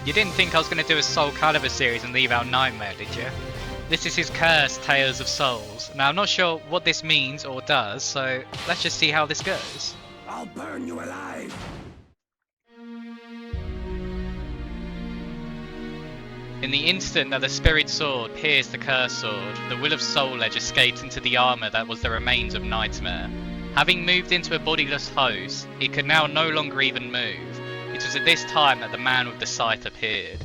You didn't think I was going to do a Soulcaliber series and leave out Nightmare, did you? This is his curse, Tales of Souls. Now I'm not sure what this means or does, so let's just see how this goes. I'll burn you alive! In the instant that the Spirit Sword pierced the Curse Sword, the will of Soul Edge escaped into the armour that was the remains of Nightmare. Having moved into a bodiless host, it could now no longer even move. It was at this time that the man with the scythe appeared.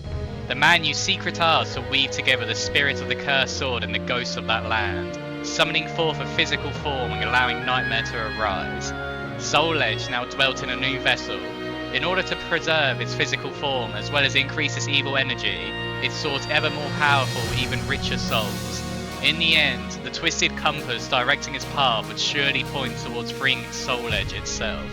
The man used secret arts to weave together the spirit of the Cursed Sword and the ghosts of that land, summoning forth a physical form and allowing Nightmare to arise. Soul Edge now dwelt in a new vessel. In order to preserve its physical form as well as increase its evil energy, it sought ever more powerful, even richer souls. In the end, the twisted compass directing its path would surely point towards freeing Soul Edge itself.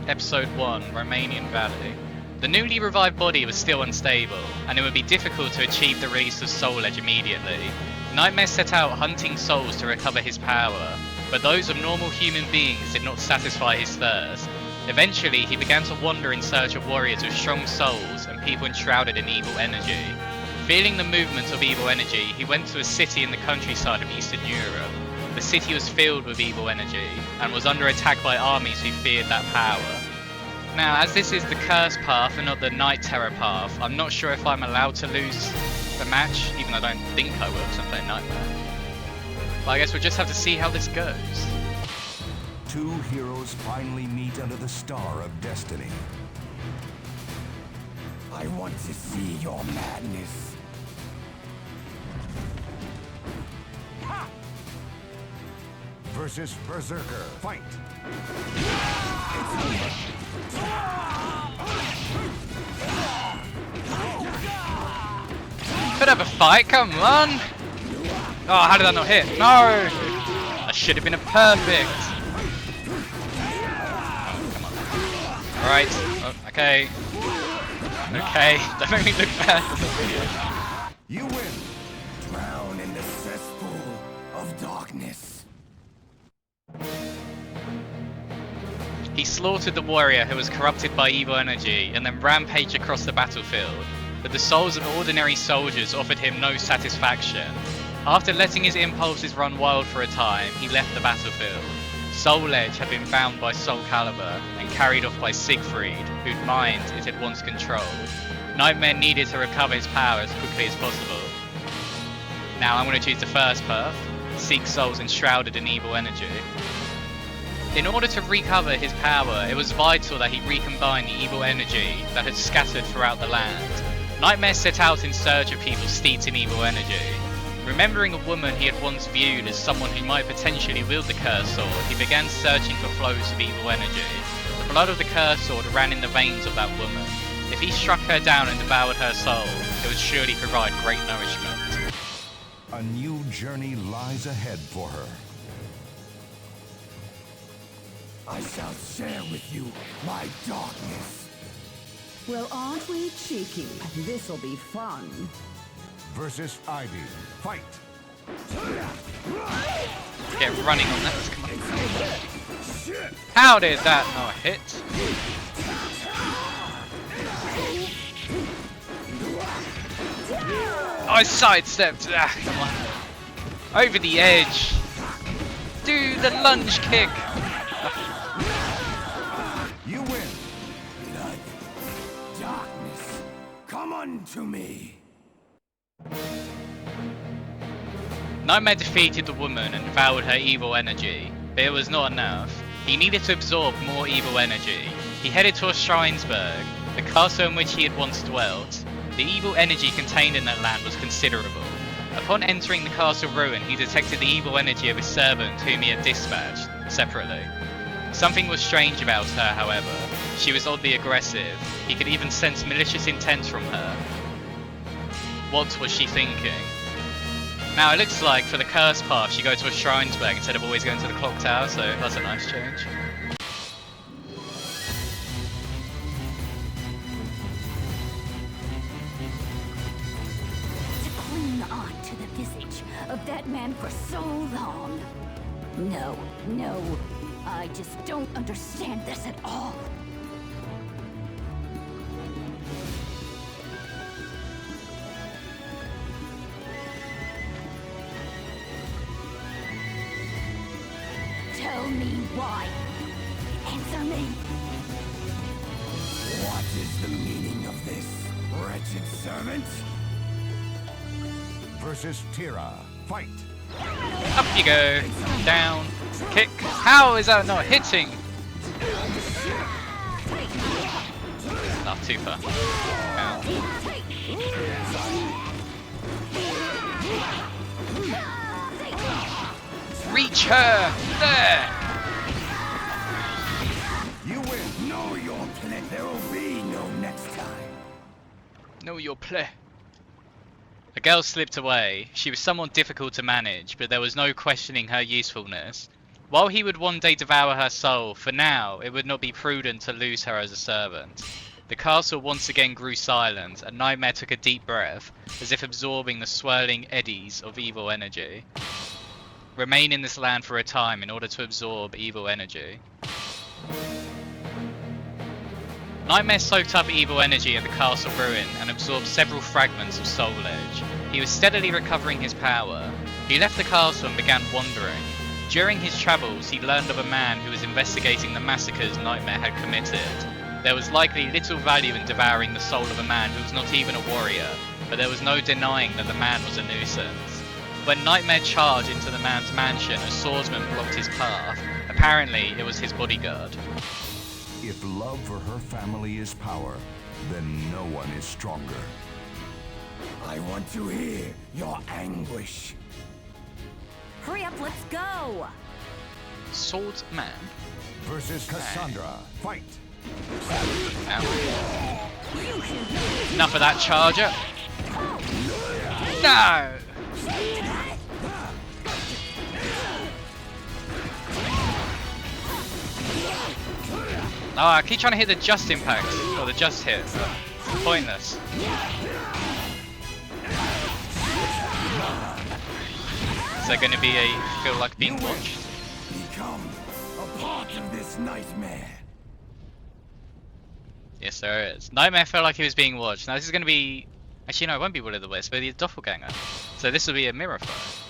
Episode 1, Romanian Valley. The newly revived body was still unstable, and it would be difficult to achieve the release of Soul Edge immediately. Nightmare set out hunting souls to recover his power, but those of normal human beings did not satisfy his thirst. Eventually, he began to wander in search of warriors with strong souls and people enshrouded in evil energy. Feeling the movement of evil energy, he went to a city in the countryside of Eastern Europe. The city was filled with evil energy, and was under attack by armies who feared that power. Now, as this is the Curse path and not the Night Terror path, I'm not sure if I'm allowed to lose the match, even though I don't think I will because I'm playing Nightmare. But I guess we'll just have to see how this goes. Two heroes finally meet under the Star of Destiny. I want to see your madness. Ha! Versus Berserker. Fight! Could have a fight, come on! Oh, how did that not hit? No! That should have been a perfect! Alright, oh, okay. Okay, don't make me look bad for the video. You win! Drown in the cesspool of darkness. He slaughtered the warrior who was corrupted by evil energy and then rampaged across the battlefield, but the souls of ordinary soldiers offered him no satisfaction. After letting his impulses run wild for a time, he left the battlefield. Soul Edge had been bound by Soulcaliber and carried off by Siegfried, whose mind it had once controlled. Nightmare needed to recover his power as quickly as possible. Now I'm going to choose the first path, seek souls enshrouded in evil energy. In order to recover his power, it was vital that he recombine the evil energy that had scattered throughout the land. Nightmare set out in search of people steeped in evil energy. Remembering a woman he had once viewed as someone who might potentially wield the Cursed Sword, he began searching for flows of evil energy. The blood of the Cursed Sword ran in the veins of that woman. If he struck her down and devoured her soul, it would surely provide great nourishment. A new journey lies ahead for her. I shall share with you my darkness. Well, aren't we cheeky? This'll be fun. Versus Ivy. Fight! Get running on that. Come on. How did that not hit? I sidestepped. Ah, come on. Over the edge. Do the lunge kick. You win! Blood, darkness, come unto me. Nightmare defeated the woman and devoured her evil energy, but it was not enough. He needed to absorb more evil energy. He headed towards Schreinsberg, the castle in which he had once dwelt. The evil energy contained in that land was considerable. Upon entering the castle ruin, he detected the evil energy of his servant whom he had dispatched, separately. Something was strange about her, however. She was oddly aggressive. He could even sense malicious intent from her. What was she thinking? Now it looks like for the curse path you go to a Schreinsberg instead of always going to the clock tower, so that's a nice change. To cling on to the visage of that man for so long. No, no. I just don't understand this at all. Tell me why. Answer me. What is the meaning of this, wretched servant? Versus Tira. Fight. Up you go. Down. Kick. How is that not hitting? Not too far. Out. Reach her! There! You will know your play. There will be no next time. Know your play. The girl slipped away. She was somewhat difficult to manage, but there was no questioning her usefulness. While he would one day devour her soul, for now it would not be prudent to lose her as a servant. The castle once again grew silent, and Nightmare took a deep breath, as if absorbing the swirling eddies of evil energy. Remain in this land for a time in order to absorb evil energy. Nightmare soaked up evil energy at the castle ruin and absorbed several fragments of soul edge. He was steadily recovering his power. He left the castle and began wandering. During his travels, he learned of a man who was investigating the massacres Nightmare had committed. There was likely little value in devouring the soul of a man who was not even a warrior, but there was no denying that the man was a nuisance. When Nightmare charged into the man's mansion, a swordsman blocked his path. Apparently, it was his bodyguard. If love for her family is power, then no one is stronger. I want to hear your anguish. Hurry up, let's go! Swordsman. Versus Cassandra. Fight. Ow. Enough of that charger. No! Oh, I keep trying to hit the just impact, or the just hit. Pointless. Is there going to be a feel like being watched? Become a part of this nightmare. Yes, there is. Nightmare felt like he was being watched. Now this is going to be... Actually, no, it won't be Will of the Wisp, but the Doppelganger. So this will be a mirror fight.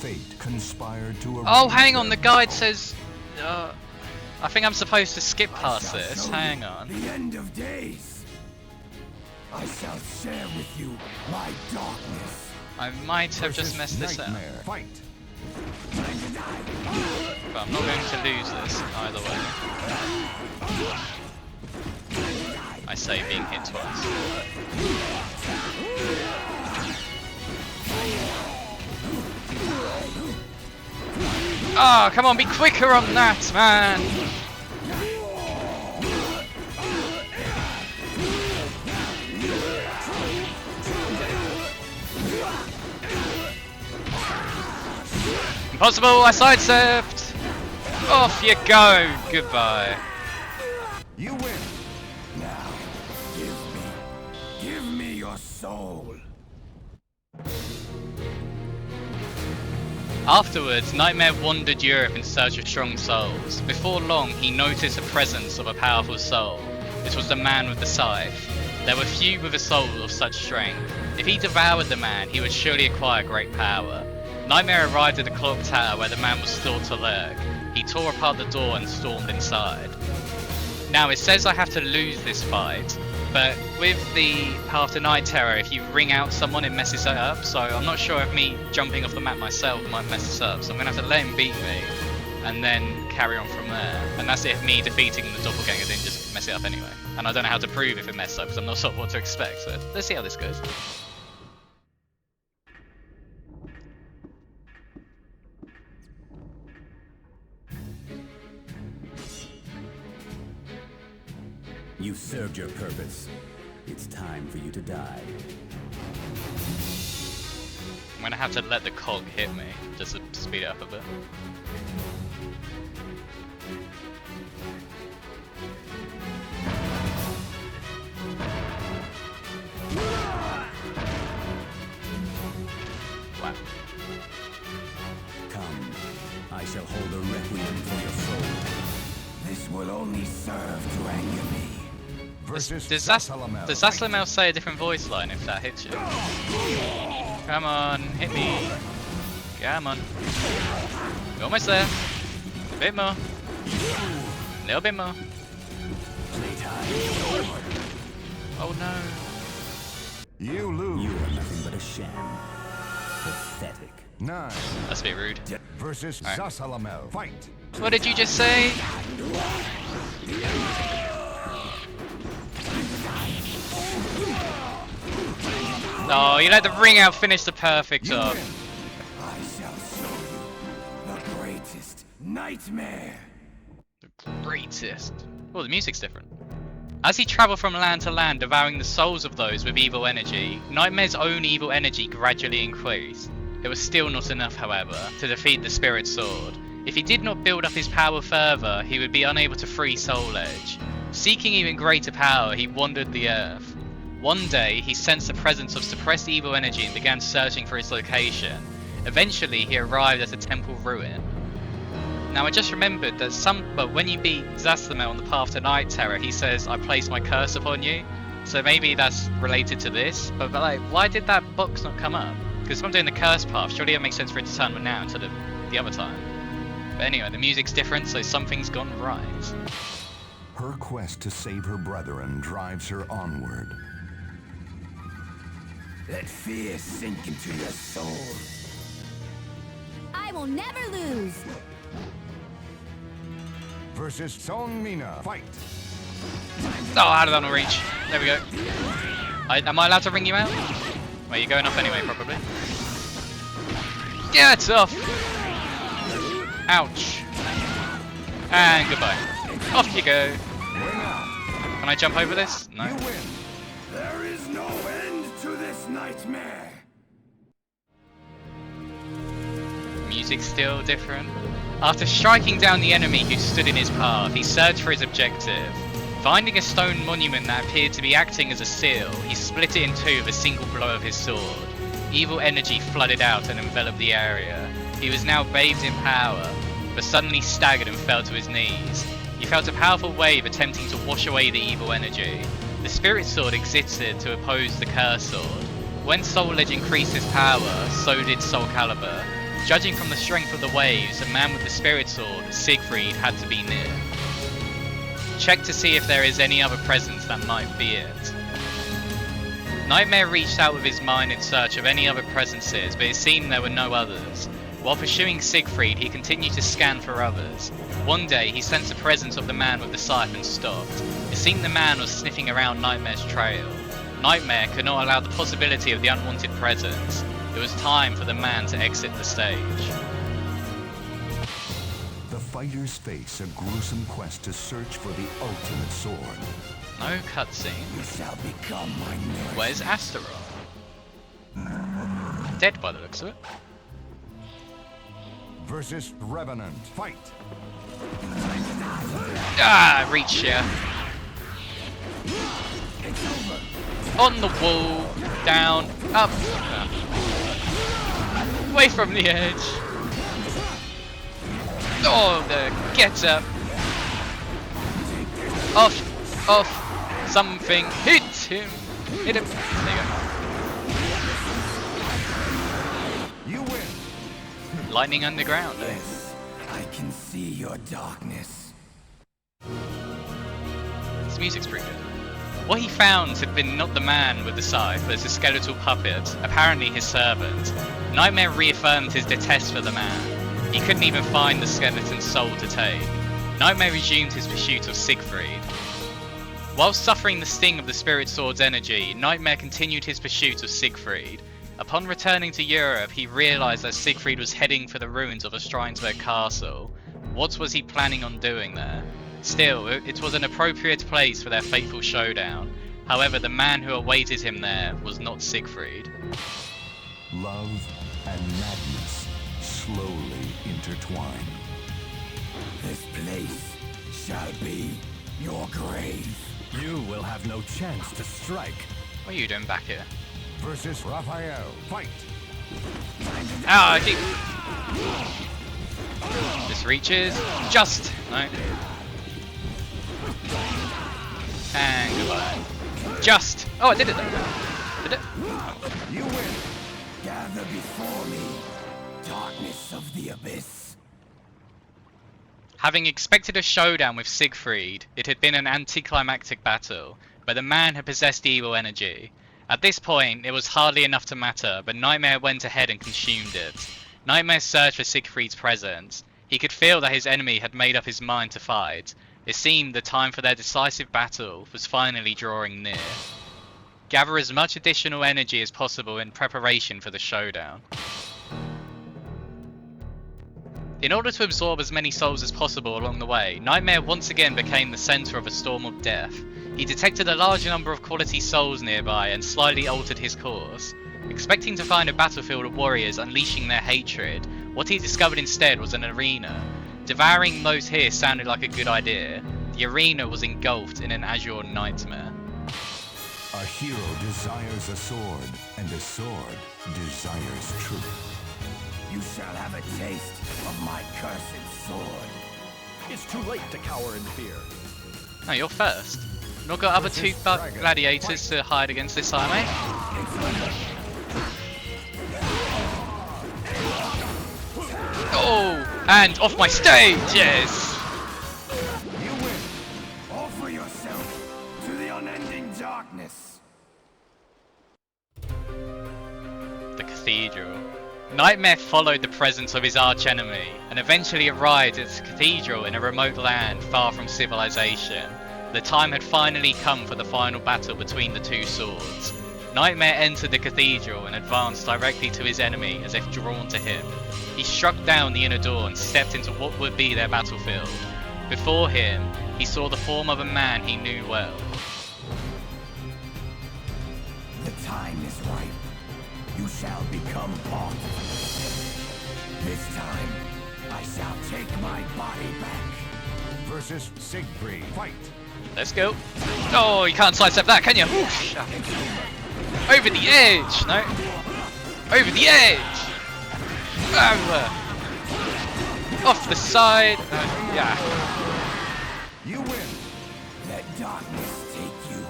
Fate conspired to Oh, hang on, the guide says... I think I'm supposed to skip past this. Hang on. The end of days. I shall share with you my darkness. I might have just messed this up. Fight. But I'm not going to lose this either way. I say being hit twice. Oh, come on, be quicker on that, man! Impossible, I sidestepped! Off you go! Goodbye. You win. Now, give me your soul. Afterwards, Nightmare wandered Europe in search of strong souls. Before long, he noticed the presence of a powerful soul. This was the man with the scythe. There were few with a soul of such strength. If he devoured the man, he would surely acquire great power. Nightmare arrived at the clock tower where the man was thought to lurk. He tore apart the door and stormed inside. Now it says I have to lose this fight, but with the Path to Night Terror, if you ring out someone it messes it up, so I'm not sure if me jumping off the map myself might mess this up, so I'm going to have to let him beat me, and then carry on from there. And that's if me defeating the Doppelganger didn't just mess it up anyway. And I don't know how to prove if it messed up, because I'm not sure what to expect, so let's see how this goes. You've served your purpose. It's time for you to die. I'm going to have to let the cog hit me, just to speed it up a bit. Wow. Come, I shall hold a requiem for your soul. This will only serve to anger me. Versus Does Zasalamel. Zasalamel say a different voice line if that hits you? Come on, hit me. Come on. We're almost there. A bit more. A little bit more. Oh no. You lose. You are nothing but a sham. Pathetic. 9 That's a bit rude. versus Alright. Zasalamel. Fight. What did you just say? Oh, you let the ring out finish the perfect You off. win. I shall show you the greatest nightmare. Greatest. Oh, the music's different. As he travelled from land to land, devouring the souls of those with evil energy, Nightmare's own evil energy gradually increased. It was still not enough, however, to defeat the Spirit Sword. If he did not build up his power further, he would be unable to free Soul Edge. Seeking even greater power, he wandered the earth. One day, he sensed the presence of suppressed evil energy and began searching for its location. Eventually, he arrived at a temple ruin. Now, I just remembered that when you beat Zasalamel on the path to Night Terror, he says, "I place my curse upon you." So maybe that's related to this. But like, why did that box not come up? Because if I'm doing the curse path, surely it makes sense for it to turn one now instead of the other time. But anyway, the music's different, so something's gone right. Her quest to save her brethren drives her onward. Let fear sink into your soul. I will never lose. Versus Seong Mina. Fight. Oh, how did that not reach? There we go. Am I allowed to ring you out? Well, you're going off anyway, probably. Get off! Ouch. And goodbye. Off you go. Ring out. Can I jump over this? No. You win. There is no end to this nightmare. Music's still different. After striking down the enemy who stood in his path, he searched for his objective. Finding a stone monument that appeared to be acting as a seal, he split it in two with a single blow of his sword. Evil energy flooded out and enveloped the area. He was now bathed in power, but suddenly staggered and fell to his knees. He felt a powerful wave attempting to wash away the evil energy. The Spirit Sword existed to oppose the Curse Sword. When Soul Edge increased his power, so did Soulcaliber. Judging from the strength of the waves, a man with the Spirit Sword, Siegfried, had to be near. Check to see if there is any other presence that might be it. Nightmare reached out with his mind in search of any other presences, but it seemed there were no others. While pursuing Siegfried, he continued to scan for others. One day, he sensed the presence of the man with the scythe and stopped. It seemed the man was sniffing around Nightmare's trail. Nightmare could not allow the possibility of the unwanted presence. It was time for the man to exit the stage. The fighters face a gruesome quest to search for the ultimate sword. No cutscene. You shall become my nurse. Where's Astaroth? Dead by the looks of it. Versus Revenant. Fight. Ah, reach here. On the wall, down, up. Away from the edge. Oh, the get up. Off, something. Hit him. Hit him. There You win. you go. Lightning underground, eh? Yes, I can see your darkness. This music's pretty good. What he found had been not the man with the scythe, but a skeletal puppet, apparently his servant. Nightmare reaffirmed his detest for the man. He couldn't even find the skeleton's soul to take. Nightmare resumed his pursuit of Siegfried. While suffering the sting of the Spirit Sword's energy, Nightmare continued his pursuit of Siegfried. Upon returning to Europe, he realised that Siegfried was heading for the ruins of Ostrheinsberg Castle. What was he planning on doing there? Still, it was an appropriate place for their fateful showdown. However, the man who awaited him there was not Siegfried. Love and madness slowly intertwine. This place shall be your grave. You will have no chance to strike. What are you doing back here? Versus Raphael. Fight. Ah, I keep... This reaches. Just! No. And goodbye. Just! Oh, I did it though. Did it? You win. Gather before me, darkness of the abyss. Having expected a showdown with Siegfried, it had been an anticlimactic battle, but the man had possessed evil energy. At this point, it was hardly enough to matter, but Nightmare went ahead and consumed it. Nightmare searched for Siegfried's presence. He could feel that his enemy had made up his mind to fight. It seemed the time for their decisive battle was finally drawing near. Gather as much additional energy as possible in preparation for the showdown. In order to absorb as many souls as possible along the way, Nightmare once again became the centre of a storm of death. He detected a large number of quality souls nearby and slightly altered his course. Expecting to find a battlefield of warriors unleashing their hatred, what he discovered instead was an arena. Devouring those here sounded like a good idea. The arena was engulfed in an azure nightmare. A hero desires a sword, and a sword desires truth. You shall have a taste of my cursed sword. It's too late to cower in fear. No, you're first. You've not got other two gladiators to hide against this army. Oh, and off my stage, yes! You win. Offer yourself to the unending darkness. The cathedral. Nightmare followed the presence of his archenemy and eventually arrived at the cathedral in a remote land far from civilization. The time had finally come for the final battle between the two swords. Nightmare entered the cathedral and advanced directly to his enemy as if drawn to him. He struck down the inner door and stepped into what would be their battlefield. Before him, he saw the form of a man he knew well. The time is ripe. You shall become part of me. This time, I shall take my body back. Versus Siegfried. Fight! Let's go. Oh, you can't sidestep that, can you? Whoosh. Over the edge! No. Over the edge! Over. Off the side. Yeah. You win. Let darkness take you.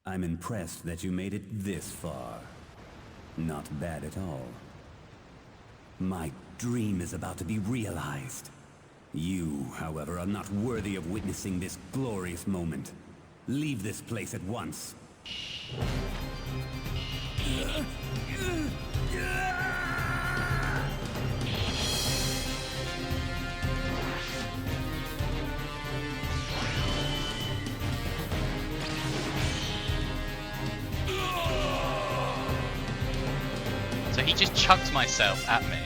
I'm impressed that you made it this far. Not bad at all. My dream is about to be realized. You, however, are not worthy of witnessing this glorious moment. Leave this place at once. So he just chucked myself at me.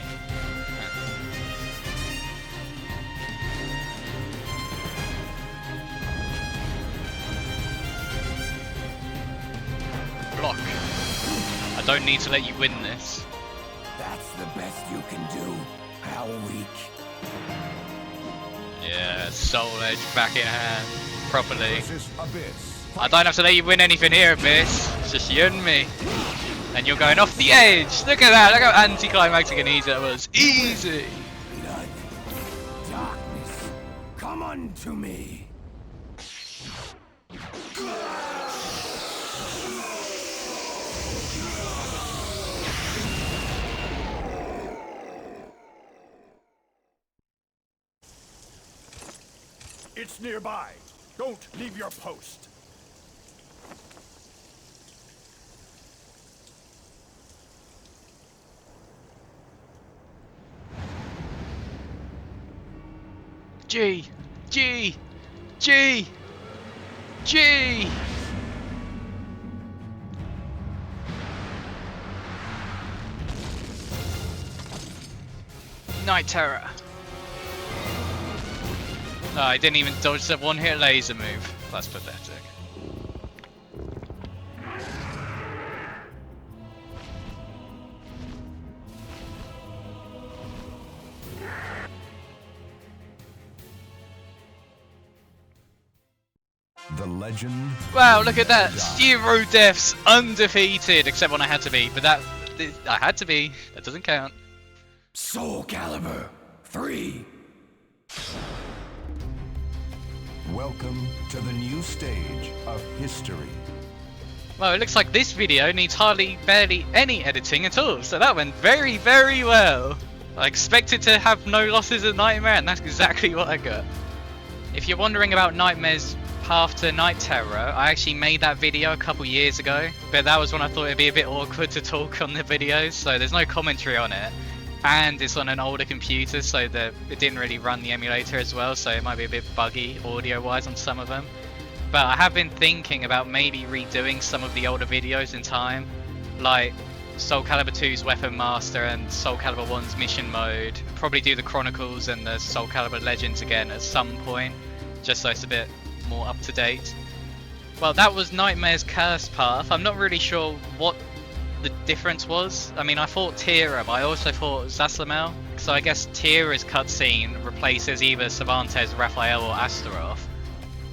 Block. I don't need to let you win this. That's the best you can do. How weak. Yeah, Soul Edge back in hand. Properly. Versus Abyss. I don't have to let you win anything here, Abyss. It's just you and me. And you're going off the edge. Look at that. Look how anticlimactic and easy that was. Easy. Blood. Darkness. Come unto me. It's nearby. Don't leave your post. G. G. G. G. Night Terror. Oh, I didn't even dodge that one-hit laser move. That's pathetic. The legend. Wow, look at that! 0 deaths, undefeated, except when I had to be, but that, I had to be, that doesn't count. Soulcaliber 3. Welcome to the new stage of history. Well, it looks like this video needs barely any editing at all, so that went very, very well. I expected to have no losses at Nightmare, and that's exactly what I got. If you're wondering about Nightmare's path to Night Terror, I actually made that video a couple years ago, but that was when I thought it'd be a bit awkward to talk on the videos, so there's no commentary on it. And it's on an older computer, so that it didn't really run the emulator as well, so it might be a bit buggy audio-wise on some of them. But I have been thinking about maybe redoing some of the older videos in time, like Soulcaliber 2's Weapon Master and Soulcaliber 1's Mission Mode. Probably do the Chronicles and the Soulcaliber Legends again at some point, just so it's a bit more up to date. Well, that was Nightmare's Cursed Path. I'm not really sure what the difference was. I mean, I thought Tira, but I also thought Zasalamel. So I guess Tira's cutscene replaces either Cervantes, Raphael, or Astaroth.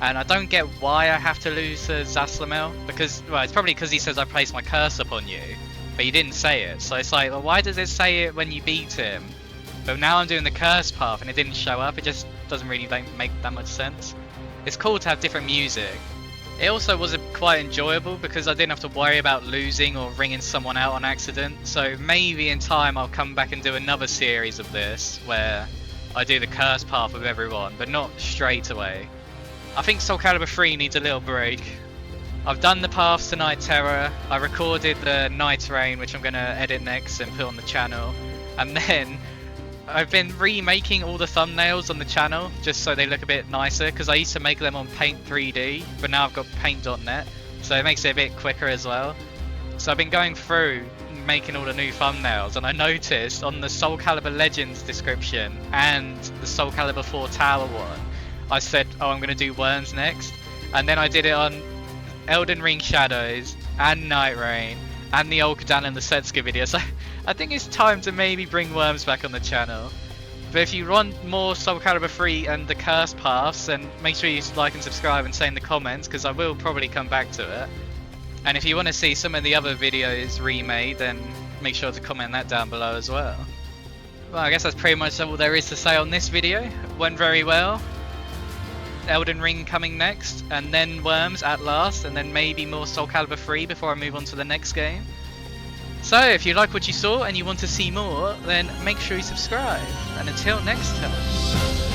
And I don't get why I have to lose to Zasalamel, because, well, it's probably because he says I placed my curse upon you, but he didn't say it. So it's like, well, why does it say it when you beat him? But now I'm doing the curse path and it didn't show up. It just doesn't really make that much sense. It's cool to have different music. It also was quite enjoyable because I didn't have to worry about losing or ringing someone out on accident. So maybe in time I'll come back and do another series of this where I do the curse path with everyone, but not straight away. I think Soulcaliber 3 needs a little break. I've done the paths to Night Terror, I recorded the Night Rain, which I'm going to edit next and put on the channel, and then I've been remaking all the thumbnails on the channel just so they look a bit nicer, because I used to make them on Paint 3D, but now I've got Paint.net, so it makes it a bit quicker as well. So I've been going through making all the new thumbnails, and I noticed on the Soulcaliber Legends description and the Soulcaliber 4 Tower one, I said, oh, I'm going to do Worms next, and then I did it on Elden Ring Shadows and Night Rain and the Olkadan and the Setsuka video, so I think it's time to maybe bring Worms back on the channel. But if you want more Soulcaliber 3 and the Curse Paths, then make sure you like and subscribe and say in the comments, because I will probably come back to it. And if you want to see some of the other videos remade, then make sure to comment that down below as well. Well, I guess that's pretty much all there is to say on this video. It went very well. Elden Ring coming next, and then Worms at last, and then maybe more Soulcaliber 3 before I move on to the next game. So if you like what you saw and you want to see more, then make sure you subscribe, and until next time.